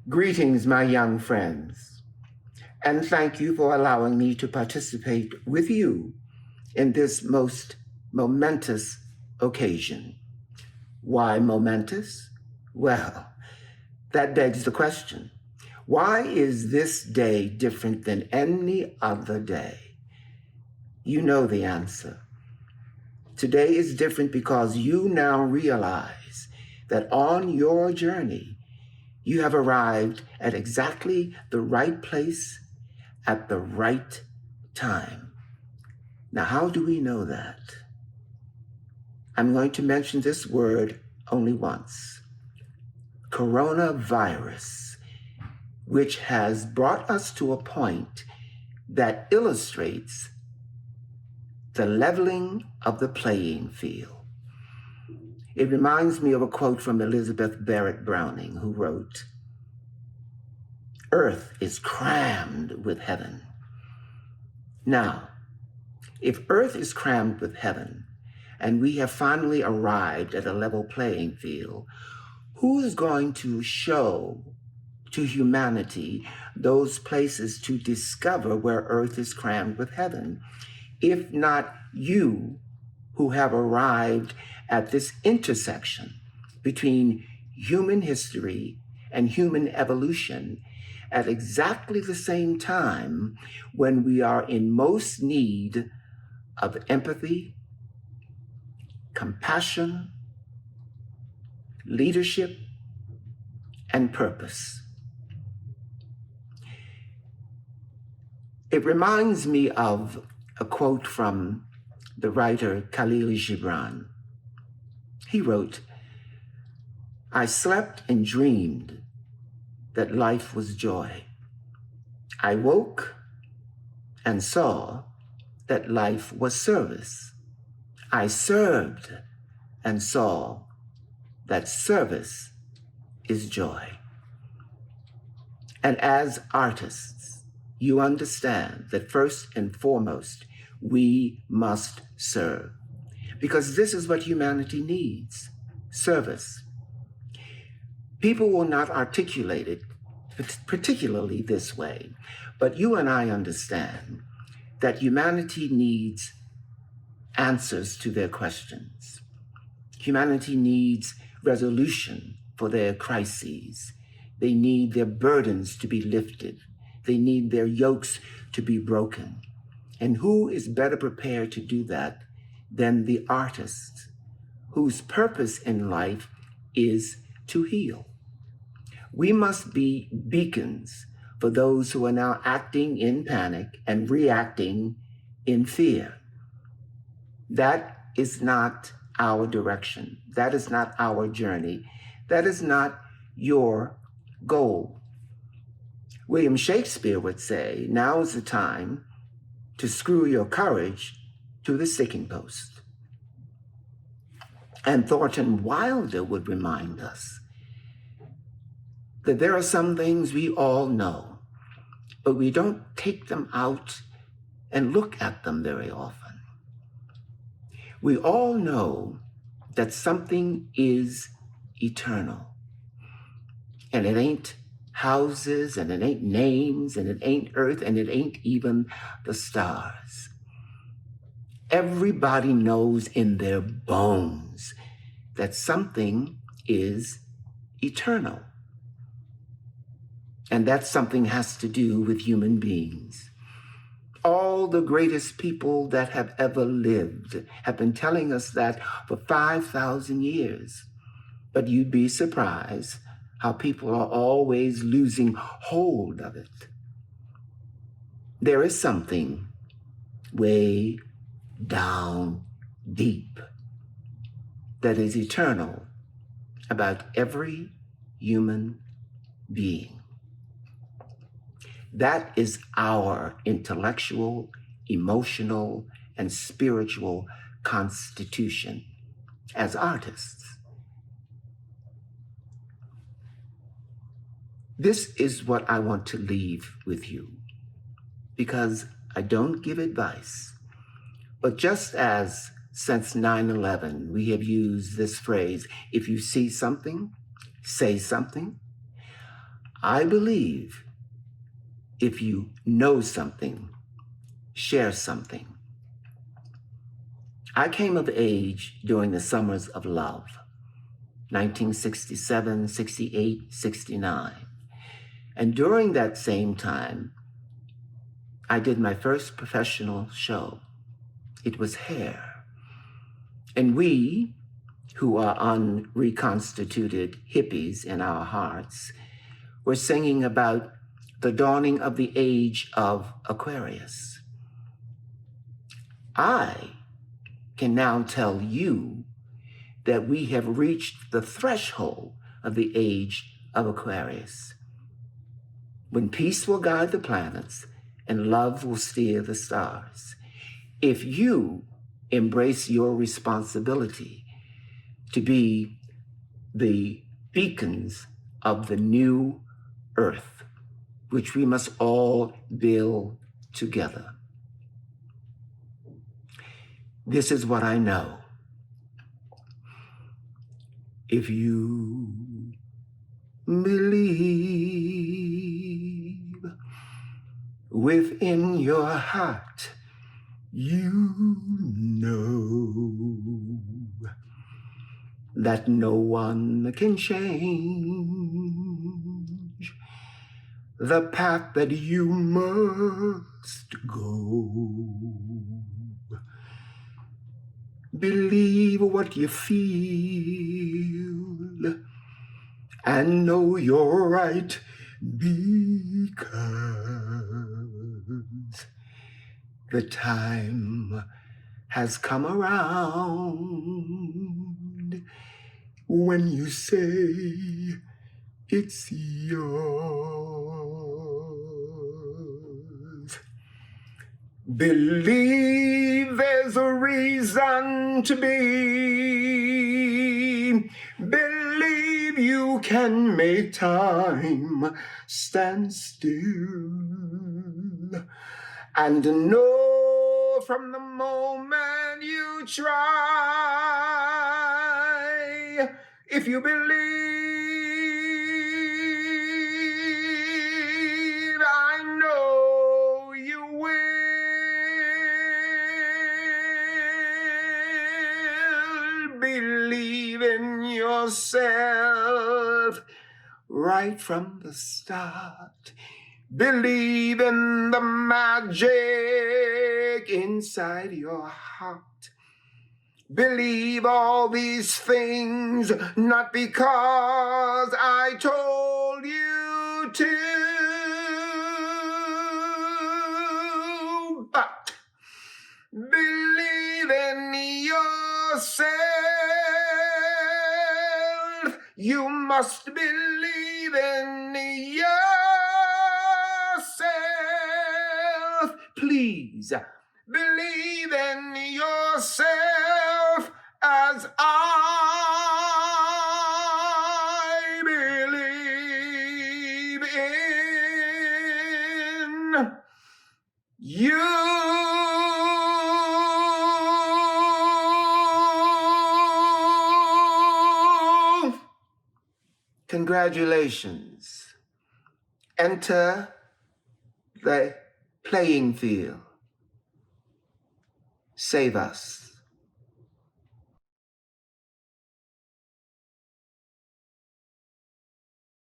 Greetings, my young friends, and thank you for allowing me to participate with you in this most momentous occasion. Why momentous? Well, that begs the question. Why is this day different than any other day? You know the answer. Today is different because you now realize that on your journey, you have arrived at exactly the right place at the right time. Now, how do we know that? I'm going to mention this word only once. Coronavirus, which has brought us to a point that illustrates the leveling of the playing field. It reminds me of a quote from Elizabeth Barrett Browning, who wrote, "Earth is crammed with heaven." Now, if Earth is crammed with heaven, and we have finally arrived at a level playing field, who is going to show to humanity those places to discover where Earth is crammed with heaven, if not you who have arrived at this intersection between human history and human evolution at exactly the same time when we are in most need of empathy, compassion, leadership, and purpose. It reminds me of a quote from the writer Khalil Gibran. He wrote, "I slept and dreamed that life was joy. I woke and saw that life was service. I served and saw that service is joy." And as artists, you understand that first and foremost, we must serve, because this is what humanity needs: service. People will not articulate it particularly this way, but you and I understand that humanity needs answers to their questions. Humanity needs resolution for their crises. They need their burdens to be lifted. They need their yokes to be broken. And who is better prepared to do that than the artist, whose purpose in life is to heal? We must be beacons for those who are now acting in panic and reacting in fear. That is not our direction. That is not our journey. That is not your goal. William Shakespeare would say, now is the time to screw your courage to the sticking post. And Thornton Wilder would remind us that there are some things we all know, but we don't take them out and look at them very often. We all know that something is eternal, and it ain't houses, and it ain't names, and it ain't earth, and it ain't even the stars. Everybody knows in their bones that something is eternal. And that something has to do with human beings. All the greatest people that have ever lived have been telling us that for 5,000 years. But you'd be surprised how people are always losing hold of it. There is something way down deep that is eternal about every human being. That is our intellectual, emotional, and spiritual constitution as artists. This is what I want to leave with you, because I don't give advice. But just as since 9/11, we have used this phrase, if you see something, say something, I believe if you know something, share something. I came of age during the summers of love, 1967, 68, 69. And during that same time, I did my first professional show. It was Hair. And we, who are unreconstituted hippies in our hearts, were singing about the dawning of the age of Aquarius. I can now tell you that we have reached the threshold of the age of Aquarius, when peace will guide the planets and love will steer the stars. If you embrace your responsibility to be the beacons of the new earth, which we must all build together. This is what I know. If you believe within your heart, you know that no one can change the path that you must go. Believe what you feel and know you're right, because the time has come around when you say it's yours. Believe there's a reason to be. Believe you can make time stand still. And know from the moment you try, if you believe, I know you will. Believe in yourself right from the start. Believe in the magic inside your heart. Believe all these things, not because I told you to, but believe in yourself. You must believe in yourself. Please believe in yourself as I believe in you. Congratulations. Enter the playing field. Save us.